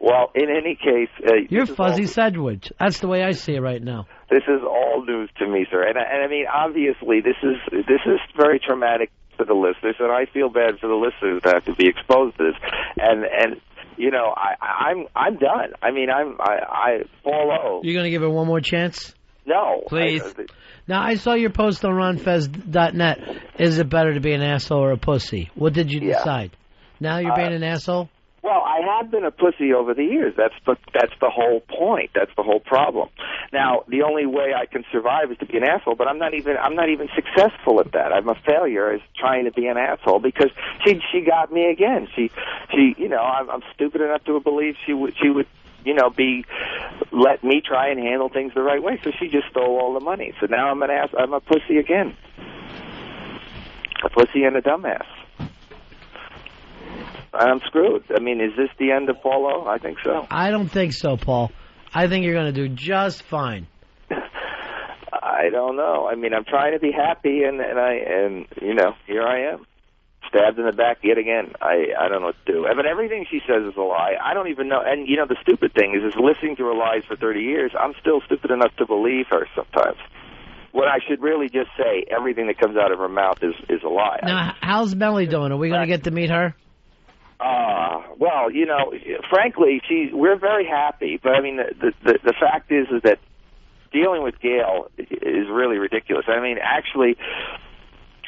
Well, in any case... You're Fuzzy Sedgwick. That's the way I see it right now. This is all news to me, sir. And I mean, obviously, this is very traumatic for the listeners, and I feel bad for the listeners that have to be exposed to this. And I'm done. I mean, I fall over. You're going to give her one more chance? No. Please. Now, I saw your post on ronfez.net. Is it better to be an asshole or a pussy? What did you decide? Now you're being an asshole? Well, I have been a pussy over the years. That's the whole point. That's the whole problem. Now, the only way I can survive is to be an asshole, but I'm not even successful at that. I'm a failure as trying to be an asshole because she got me again. She I'm stupid enough to believe she would let me try and handle things the right way. So she just stole all the money. So now I'm a pussy again. A pussy and a dumbass. I'm screwed. I mean, is this the end of Paulo? I think so. I don't think so, Paul. I think you're going to do just fine. I don't know. I mean, I'm trying to be happy, and here I am, stabbed in the back yet again. I don't know what to do. But everything she says is a lie. I don't even know. And the stupid thing is listening to her lies for 30 years. I'm still stupid enough to believe her sometimes. when I should really just say everything that comes out of her mouth is a lie. Now, how's Melly doing? Are we going to get to meet her? Well, you know, frankly, we're very happy. But I mean, the fact is that dealing with Gail is really ridiculous. I mean, actually,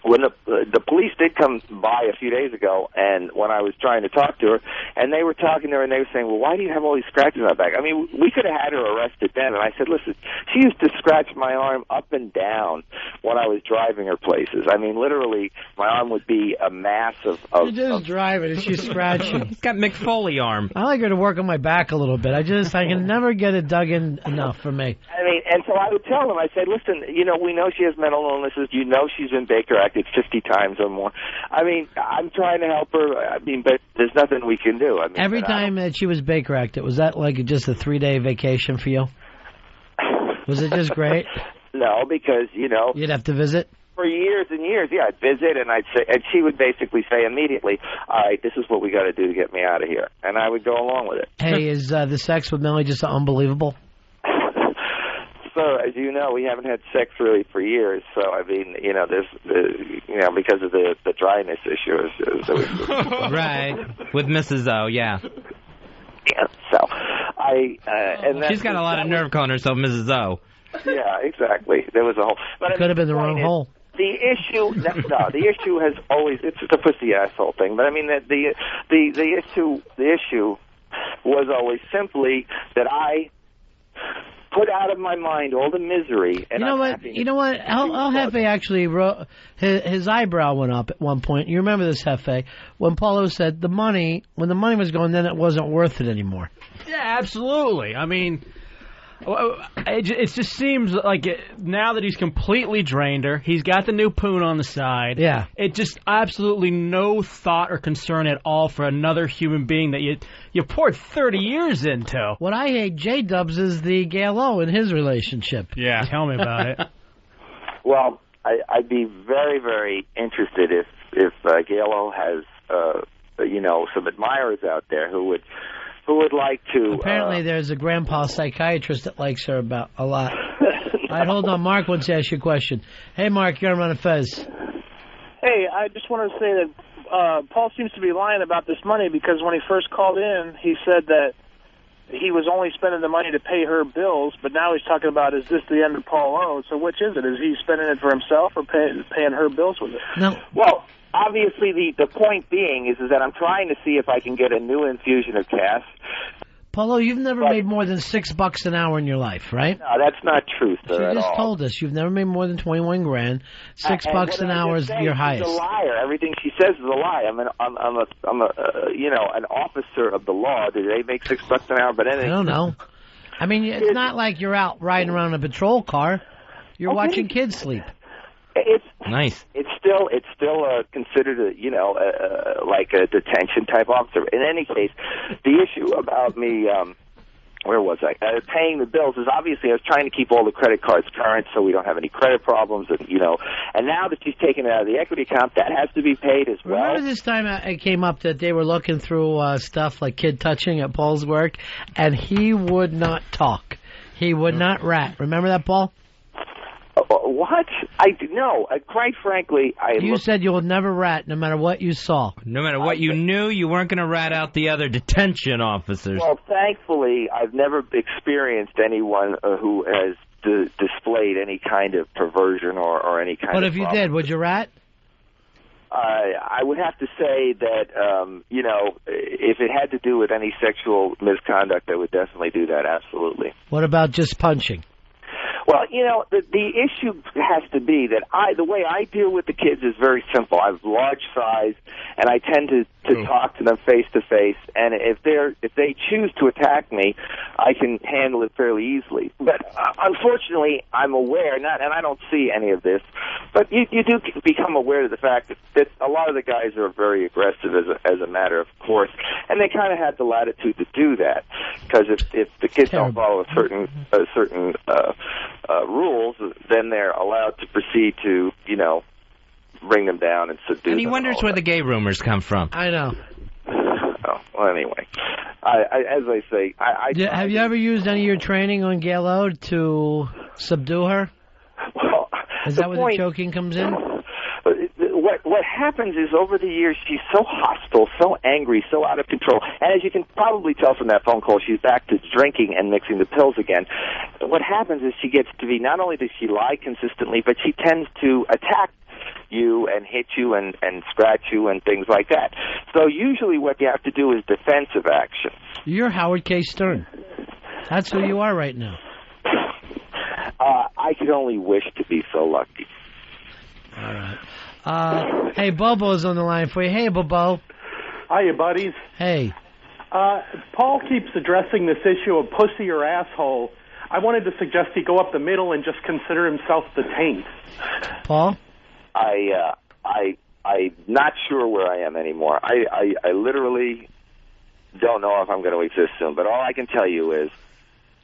when the police did come by a few days ago, and when I was trying to talk to her, and they were talking to her, and they were saying, well, why do you have all these scratches on her back? I mean, we could have had her arrested then. And I said, listen, she used to scratch my arm up and down when I was driving her places. I mean, literally, my arm would be a mass of You're just driving, and she's scratching. He's got McFoley arm. I like her to work on my back a little bit. I can never get it dug in enough for me. I mean, and so I would tell them, I said, listen, you know, we know she has mental illnesses. You know she's been Baker acted 50 times or more. I mean, I'm trying to help her. I mean, but there's nothing we can do. I mean, every time that she was Baker acted, was that like just a 3-day vacation for you? Was it just great? No, because, you know, you'd have to visit? For years and years, yeah, I'd visit, and I'd say, and she would basically say immediately, all right, this is what we got to do to get me out of here. And I would go along with it. Hey, is the sex with Melly just unbelievable? So, as you know, we haven't had sex really for years. So, I mean, you know, because of the dryness issue. Right. With Mrs. O, yeah. Yeah, so, and she's got a lot of nerve calling herself Mrs. O. Yeah, exactly. There was a whole... But could have been the wrong hole. The issue, the issue has always, it's the pussy asshole thing, but I mean, the issue was always simply that I put out of my mind all the misery. And you know what? El Jefe actually wrote, his eyebrow went up at one point. You remember this, Jefe? When Paulo said when the money was going, then it wasn't worth it anymore. Yeah, absolutely. I mean, it just seems like now that he's completely drained her, he's got the new poon on the side. Yeah. It just absolutely no thought or concern at all for another human being that you poured 30 years into. What I hate J-Dubbs is the Gail O in his relationship. Yeah. Tell me about it. Well, I'd be very, very interested if Gail O has, some admirers out there who would like to... Apparently there's a grandpa psychiatrist that likes her a lot. All right, hold on. Mark wants to ask you a question. Hey, Mark, you're on Ron and Fez. Hey, I just wanted to say that Paul seems to be lying about this money because when he first called in, he said that he was only spending the money to pay her bills, but now he's talking about, is this the end of Paul O? So which is it? Is he spending it for himself or paying her bills with it? No. Well, obviously, the point being is that I'm trying to see if I can get a new infusion of cash. Paulo, you've never made more than $6 an hour in your life, right? No, that's not true, sir. You just told us you've never made more than 21 grand. $6 an hour is your highest. She's a liar. Everything she says is a lie. I'm an officer of the law. Do they make $6 an hour? But anything. I don't know. I mean, it's not like you're out riding around in a patrol car. You're watching kids sleep. It's nice. It's still considered like a detention type officer. In any case, the issue about me, where was I? Paying the bills is obviously I was trying to keep all the credit cards current so we don't have any credit problems. And now that she's taken it out of the equity account, that has to be paid as well. Remember this time it came up that they were looking through stuff like kid touching at Paul's work, and he would not talk. He would not rat. Remember that, Paul? What? No. Quite frankly, You said you would never rat, no matter what you saw. No matter what you knew, you weren't going to rat out the other detention officers. Well, thankfully, I've never experienced anyone who has displayed any kind of perversion or any kind of... But if you did, would you rat? I would have to say that, if it had to do with any sexual misconduct, I would definitely do that, absolutely. What about just punching? Well, the issue has to be that the way I deal with the kids is very simple. I have large size, and I tend to talk to them face to face. And if they choose to attack me, I can handle it fairly easily. But unfortunately, I'm aware, and I don't see any of this. But you do become aware of the fact that a lot of the guys are very aggressive as a matter of course, and they kind of have the latitude to do that because if the kids don't follow certain rules, then they're allowed to proceed to, bring them down and subdue them. And he wonders where the gay rumors come from. I know. Oh, well, anyway, as I say, have you ever used any of your training on Gail O to subdue her? Well, Is that where the choking comes in? What happens is over the years she's so hostile, so angry, so out of control. And as you can probably tell from that phone call, she's back to drinking and mixing the pills again. What happens is she gets to be, not only does she lie consistently, but she tends to attack you and hit you and scratch you and things like that. So usually what you have to do is defensive action. You're Howard K. Stern. That's who you are right now. I could only wish to be so lucky. All right. Hey, Bobo's on the line for you. Hey, Bobo. Hiya, buddies. Hey. Paul keeps addressing this issue of pussy or asshole. I wanted to suggest he go up the middle and just consider himself the taint. Paul? I'm not sure where I am anymore. I literally don't know if I'm going to exist soon. But all I can tell you is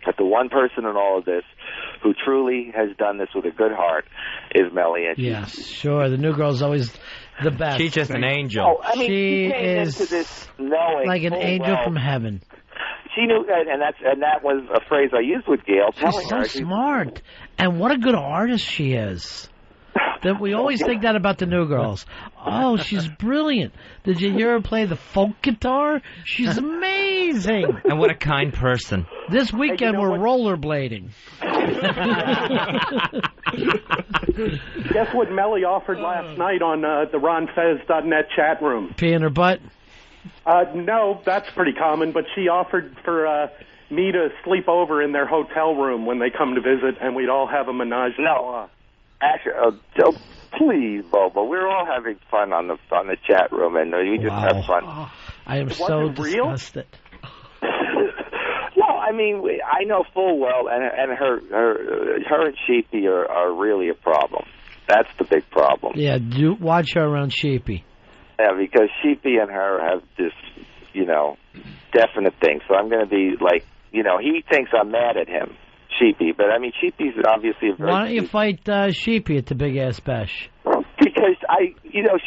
that the one person in all of this who truly has done this with a good heart is Melly. And yeah, sure. The new girl's always the best. She's just an angel. Oh, I mean, she came is into this knowing like an angel from heaven. She knew, and that was a phrase I used with Gail. She's so smart, and what a good artist she is. That we always think that about the new girls. Oh, she's brilliant. Did you hear her play the folk guitar? She's amazing. And what a kind person. This weekend we're rollerblading. Guess what Melly offered last night on the RonFez.net chat room? Pee in her butt? No, that's pretty common, but she offered for me to sleep over in their hotel room when they come to visit, and we'd all have a menage a trois. Actually, please, Bobo. We're all having fun on the chat room, and we just have fun. Oh, I am so disgusted. No, I mean, I know full well, and her and Sheepy are really a problem. That's the big problem. Yeah, do watch her around Sheepy. Yeah, because Sheepy and her have this, definite thing. So I'm going to be like, he thinks I'm mad at him. Sheepy, but I mean, Sheepy's obviously a very... Why don't you fight Sheepy at the Big Ass Bash? Because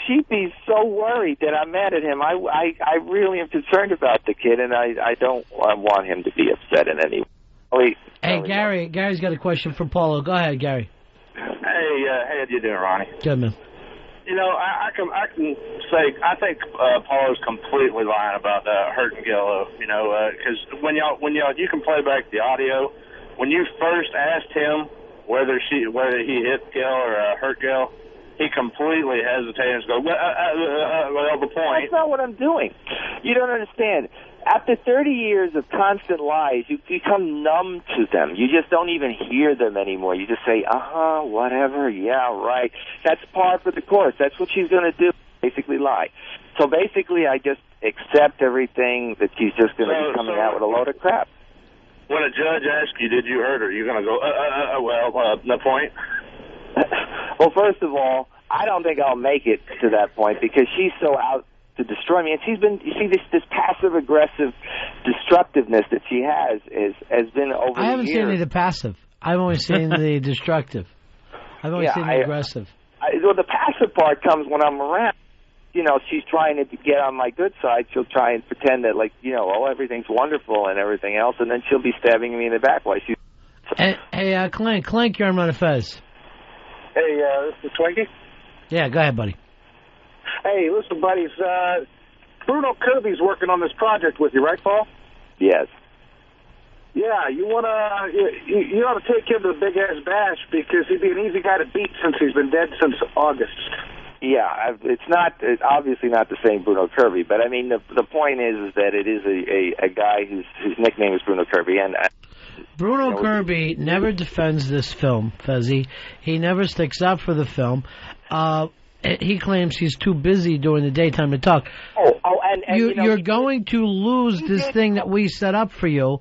Sheepy's so worried that I'm mad at him. I really am concerned about the kid, and I don't want him to be upset in any way. Hey, Gary. Gary's got a question for Paulo. Go ahead, Gary. Hey, how you doing, Ronnie? Good, man. I can say I think Paulo's completely lying about hurting Gail O. Because when y'all you can play back the audio. When you first asked him whether he hit Gail or hurt Gail, he completely hesitated and goes, well, the point. That's not what I'm doing. You don't understand. After 30 years of constant lies, you become numb to them. You just don't even hear them anymore. You just say, whatever, yeah, right. That's par for the course. That's what she's going to do, basically lie. So basically I just accept everything that she's just going to be coming out with a load of crap. When a judge asks you, did you hurt her, you're going to go, no point? Well, first of all, I don't think I'll make it to that point because she's so out to destroy me. And she's been, you see, this passive-aggressive destructiveness that she has been over the years. I haven't seen any of the passive. I've only seen the destructive. I've only seen the aggressive. Well, the passive part comes when I'm around. She's trying to get on my good side. She'll try and pretend that, everything's wonderful and everything else, and then she'll be stabbing me in the back while she's... Hey, Clink, you're on Ron and Fez. Hey, this is Twinkie. Yeah, go ahead, buddy. Hey, listen, buddies. Bruno Kirby's working on this project with you, right, Paul? Yes. Yeah, you ought to take him to the Big Ass Bash because he'd be an easy guy to beat since he's been dead since August. Yeah, it's obviously not the same Bruno Kirby, but I mean the point is that it is a guy whose nickname is Bruno Kirby, and Bruno Kirby never defends this film, Fezzy. He never sticks up for the film. He claims he's too busy during the daytime to talk. And you're going to lose this thing that we set up for you.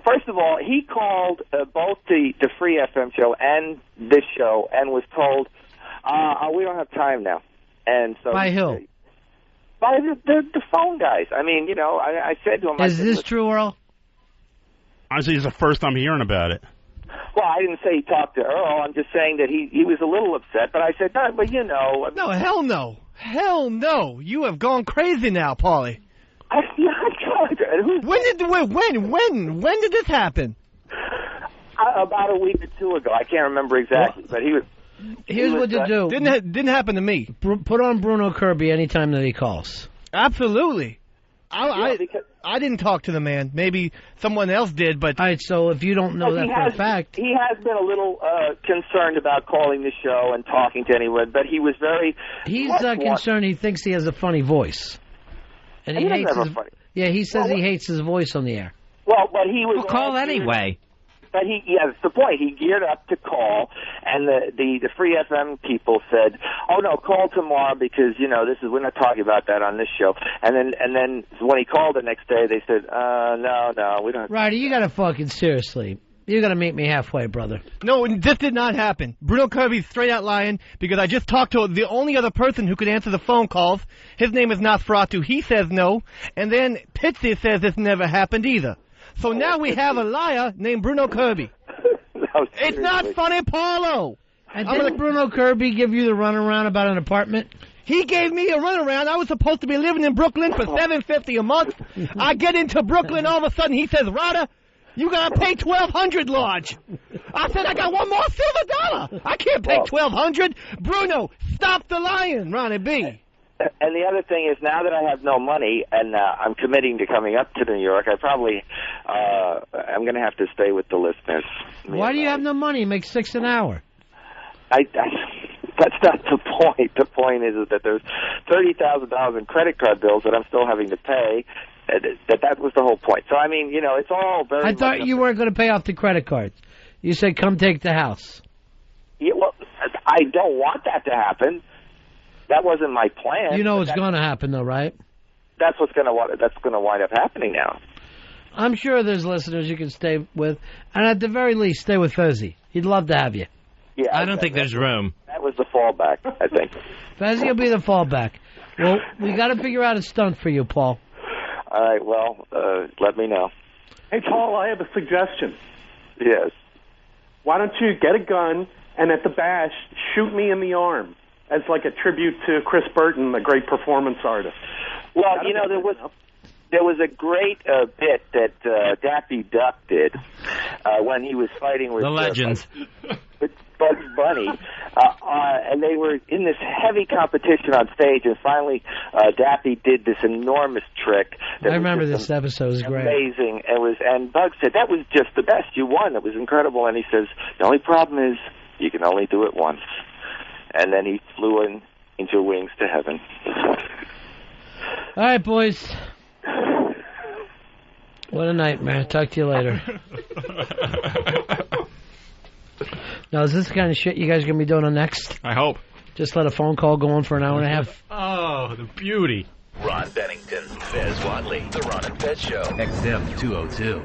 First of all, he called both the Free FM show and this show and was told, we don't have time now. And so by who? By the phone guys. I mean, I said to him... Is this true, Earl? Honestly, it's the first I'm hearing about it. Well, I didn't say he talked to Earl. I'm just saying that he was a little upset. But I said, no, but No, hell no. Hell no. You have gone crazy now, Paulie. When did this happen? About a week or two ago. I can't remember exactly, but he was... Here's what to do. Didn't happen to me. Put on Bruno Kirby anytime that he calls. Absolutely. I didn't talk to the man. Maybe someone else did, but... All right, so if you don't know that for a fact... He has been a little concerned about calling the show and talking to anyone, but he was very... He's concerned. He thinks he has a funny voice. And he hates his... Funny. Yeah, he says he hates his voice on the air. Well, but he was... Well, call anyway. But that's the point. He geared up to call, and the Free FM people said, "Oh no, call tomorrow because we're not talking about that on this show." And then when he called the next day, they said, "No, we don't." Ryder, you got to fucking seriously. You got to meet me halfway, brother. No, this did not happen. Bruno Kirby's straight out lying because I just talked to the only other person who could answer the phone calls. His name is Nosferatu. He says no, and then Pitsy says this never happened either. So now we have a liar named Bruno Kirby. It's not funny, Paulo. And didn't Bruno Kirby give you the runaround about an apartment? He gave me a runaround. I was supposed to be living in Brooklyn for $750 a month. I get into Brooklyn, all of a sudden he says, "Ryder, you gotta pay $1,200 lodge." I said, "I got one more silver dollar. I can't pay $1,200. Bruno, stop the lying, Ronnie B. And the other thing is, now that I have no money and I'm committing to coming up to New York, I probably I'm going to have to stay with the listeners. Why do you have no money? You make $6 an hour. That's not the point. The point is that there's $30,000 in credit card bills that I'm still having to pay. That was the whole point. So I mean, it's all very. I thought you weren't going to pay off the credit cards. You said, "Come take the house." Yeah, well, I don't want that to happen. That wasn't my plan. You know it's going to happen, though, right? That's going to wind up happening now. I'm sure there's listeners you can stay with, and at the very least, stay with Fezzy. He'd love to have you. Yeah, I don't think there's room. That was the fallback, I think. Fezzy will be the fallback. Well, we got to figure out a stunt for you, Paul. All right. Well, let me know. Hey, Paul, I have a suggestion. Yes. Why don't you get a gun and at the bash shoot me in the arm? As like a tribute to Chris Burton, the great performance artist. Well, there was a great bit that Daffy Duck did when he was fighting with the legends, with Bugs Bunny, and they were in this heavy competition on stage. And finally, Daffy did this enormous trick. I remember this episode. It was great, amazing. And Bugs said that was just the best. You won. It was incredible. And he says the only problem is you can only do it once. And then he flew into wings to heaven. All right, boys. What a nightmare. Talk to you later. Now, is this the kind of shit you guys are going to be doing on next? I hope. Just let a phone call go on for an hour and a half? Oh, the beauty. Ron Bennington, Fez Wadley, The Ron and Fez Show. XM 202.